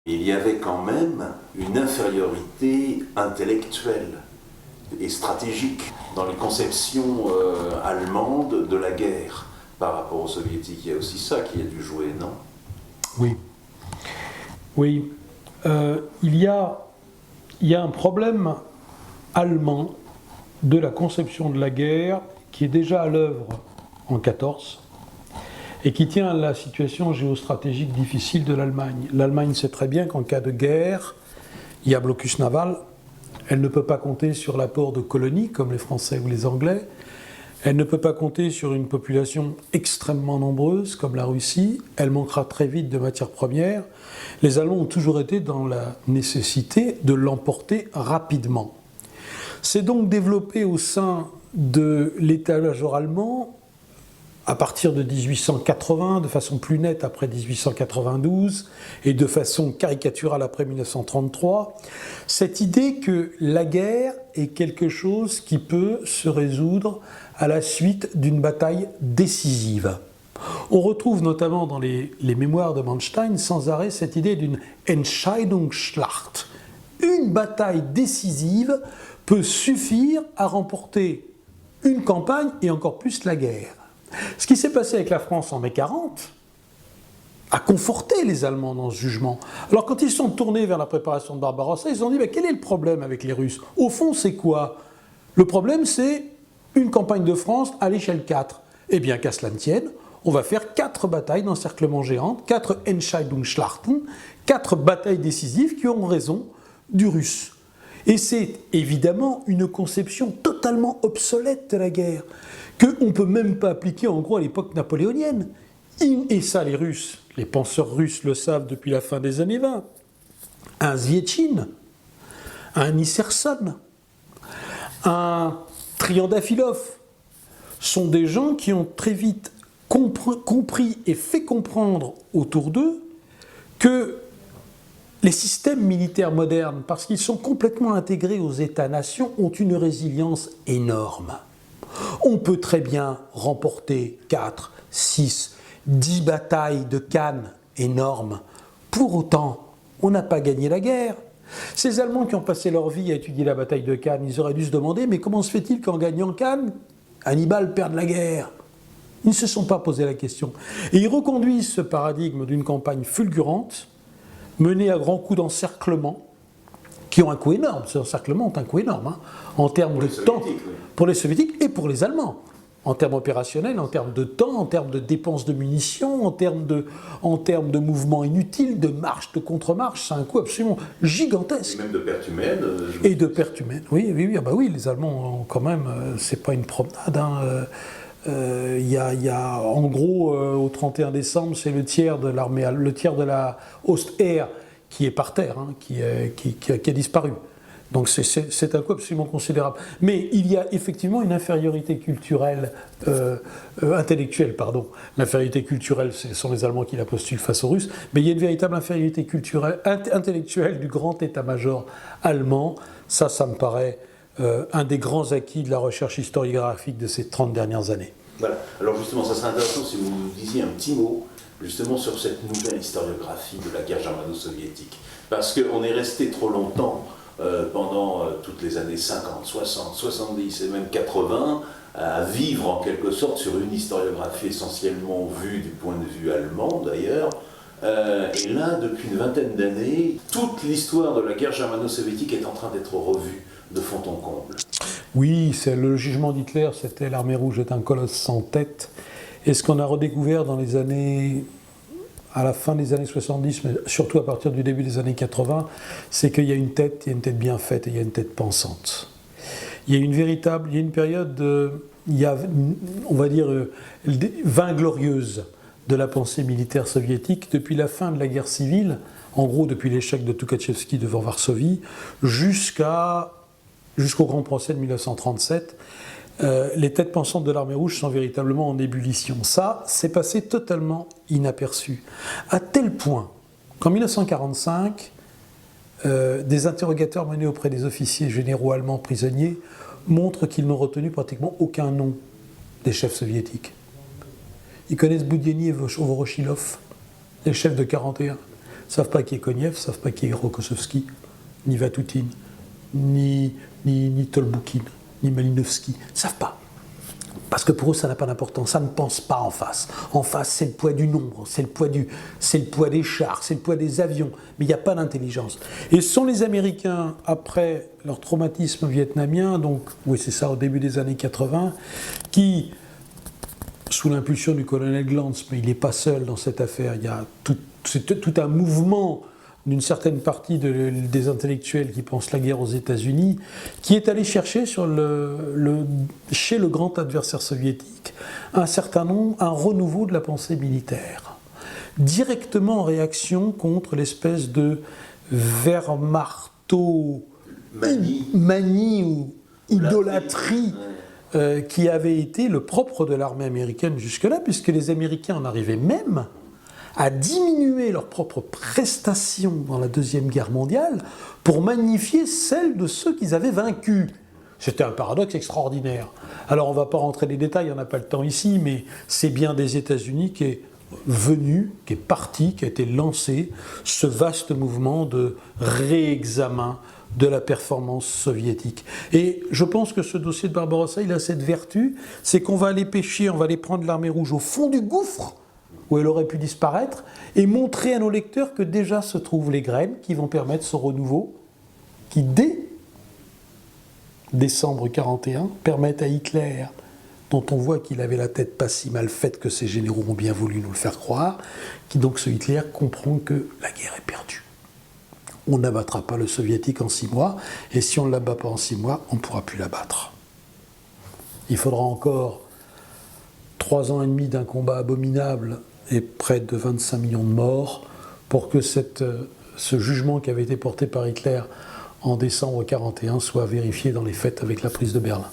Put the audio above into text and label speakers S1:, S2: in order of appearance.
S1: Il y avait quand même une infériorité intellectuelle et stratégique dans les conceptions allemandes de la guerre par rapport aux soviétiques. Il y a aussi ça qui a dû jouer, non?
S2: Oui. Oui. Il y a un problème allemand de la conception de la guerre qui est déjà à l'œuvre en 14 et qui tient à la situation géostratégique difficile de l'Allemagne. L'Allemagne sait très bien qu'en cas de guerre, il y a blocus naval, elle ne peut pas compter sur l'apport de colonies comme les Français ou les Anglais, elle ne peut pas compter sur une population extrêmement nombreuse comme la Russie, elle manquera très vite de matières premières. Les Allemands ont toujours été dans la nécessité de l'emporter rapidement. C'est donc développé au sein de l'état-major allemand à partir de 1880, de façon plus nette après 1892 et de façon caricaturale après 1933, cette idée que la guerre est quelque chose qui peut se résoudre à la suite d'une bataille décisive. On retrouve notamment dans les mémoires de Manstein sans arrêt cette idée d'une Entscheidungsschlacht. Une bataille décisive peut suffire à remporter une campagne et encore plus la guerre. Ce qui s'est passé avec la France en mai 40 a conforté les Allemands dans ce jugement. Alors quand ils sont tournés vers la préparation de Barbarossa, ils se sont dit quel est le problème avec les Russes? Au fond, c'est quoi? Le problème, c'est une campagne de France à l'échelle 4. Eh bien, qu'à cela ne tienne, on va faire 4 batailles d'encerclement géant, 4 Entscheidungsschlachten, 4 batailles décisives qui auront raison du russe. Et c'est évidemment une conception totalement obsolète de la guerre, qu'on ne peut même pas appliquer en gros à l'époque napoléonienne. Et ça, les Russes, les penseurs russes le savent depuis la fin des années 20. Un Zvietchin, un Isserson, un Triandafilov sont des gens qui ont très vite compris et fait comprendre autour d'eux que les systèmes militaires modernes, parce qu'ils sont complètement intégrés aux États-nations, ont une résilience énorme. On peut très bien remporter 4, 6, 10 batailles de Cannes énormes. Pour autant, on n'a pas gagné la guerre. Ces Allemands qui ont passé leur vie à étudier la bataille de Cannes, ils auraient dû se demander, mais comment se fait-il qu'en gagnant Cannes, Hannibal perde la guerre? Ils ne se sont pas posé la question. Et ils reconduisent ce paradigme d'une campagne fulgurante, menée à grands coups d'encerclement, qui ont un coût énorme. Ces encerclements ont un coût énorme, en termes de temps, pour les Soviétiques et pour les Allemands. En termes opérationnels, en termes de temps, en termes de dépenses de munitions, en termes de mouvements inutiles, de marche, de contre-marche, c'est un coût absolument gigantesque.
S1: Et même de pertes humaines.
S2: Et de pertes humaines, oui, les Allemands, quand même, c'est pas une promenade. Il y a, en gros, au 31 décembre, c'est le tiers de l'armée, le tiers de la Ost-Heer qui est par terre, qui a disparu. Donc c'est un coup absolument considérable. Mais il y a effectivement une infériorité culturelle, intellectuelle, pardon. L'infériorité culturelle, ce sont les Allemands qui la postulent face aux Russes, mais il y a une véritable infériorité culturelle, intellectuelle du grand état-major allemand. Ça me paraît un des grands acquis de la recherche historiographique de ces 30 dernières années.
S1: Voilà. Alors justement, ça serait intéressant si vous nous disiez un petit mot justement sur cette nouvelle historiographie de la guerre germano-soviétique. Parce qu'on est resté trop longtemps, pendant toutes les années 50, 60, 70 et même 80, à vivre en quelque sorte sur une historiographie essentiellement vue du point de vue allemand d'ailleurs. Et là, depuis une vingtaine d'années, toute l'histoire de la guerre germano-soviétique est en train d'être revue de fond en comble.
S2: Oui, c'est le jugement d'Hitler, c'était l'armée rouge est un colosse sans tête. Et ce qu'on a redécouvert dans les années, à la fin des années 70, mais surtout à partir du début des années 80, c'est qu'il y a une tête bien faite et il y a une tête pensante. Il y a une période, on va dire, vainglorieuse de la pensée militaire soviétique depuis la fin de la guerre civile, en gros depuis l'échec de Tukhachevski devant Varsovie, jusqu'au grand procès de 1937, les têtes pensantes de l'armée rouge sont véritablement en ébullition. Ça, c'est passé totalement inaperçu. À tel point qu'en 1945, des interrogateurs menés auprès des officiers généraux allemands prisonniers montrent qu'ils n'ont retenu pratiquement aucun nom des chefs soviétiques. Ils connaissent Boudyanny et Voroshilov, les chefs de 41. ne savent pas qui est Konev, ne savent pas qui est Rokossovski, ni Vatoutine, ni Tolboukine, ni Malinowski. Ils ne savent pas. Parce que pour eux, ça n'a pas d'importance. Ça ne pense pas en face. En face, c'est le poids du nombre, c'est le poids des chars, c'est le poids des avions. Mais il n'y a pas d'intelligence. Et ce sont les Américains, après leur traumatisme vietnamien, donc, oui, c'est ça, au début des années 80, qui, sous l'impulsion du colonel Glantz, mais il n'est pas seul dans cette affaire, il y a tout un mouvement d'une certaine partie des intellectuels qui pensent la guerre aux États-Unis, qui est allé chercher chez le grand adversaire soviétique un renouveau de la pensée militaire, directement en réaction contre l'espèce de Wehrmachto-manie ou idolâtrie qui avait été le propre de l'armée américaine jusque-là, puisque les Américains en arrivaient même à diminuer leurs propres prestations dans la Deuxième Guerre mondiale pour magnifier celles de ceux qu'ils avaient vaincus. C'était un paradoxe extraordinaire. Alors on ne va pas rentrer dans les détails, on n'a pas le temps ici, mais c'est bien des États-Unis qui est venu, qui est parti, qui a été lancé ce vaste mouvement de réexamen de la performance soviétique. Et je pense que ce dossier de Barbarossa, il a cette vertu, c'est qu'on va aller pêcher, on va aller prendre l'armée rouge au fond du gouffre, où elle aurait pu disparaître, et montrer à nos lecteurs que déjà se trouvent les graines qui vont permettre ce renouveau, qui dès décembre 1941 permettent à Hitler, dont on voit qu'il avait la tête pas si mal faite que ses généraux ont bien voulu nous le faire croire, qui donc ce Hitler comprend que la guerre est perdue. On n'abattra pas le soviétique en 6 mois, et si on ne l'abat pas en 6 mois, on ne pourra plus l'abattre. Il faudra encore 3 ans et demi d'un combat abominable et près de 25 millions de morts pour que ce jugement qui avait été porté par Hitler en décembre 1941 soit vérifié dans les faits avec la prise de Berlin.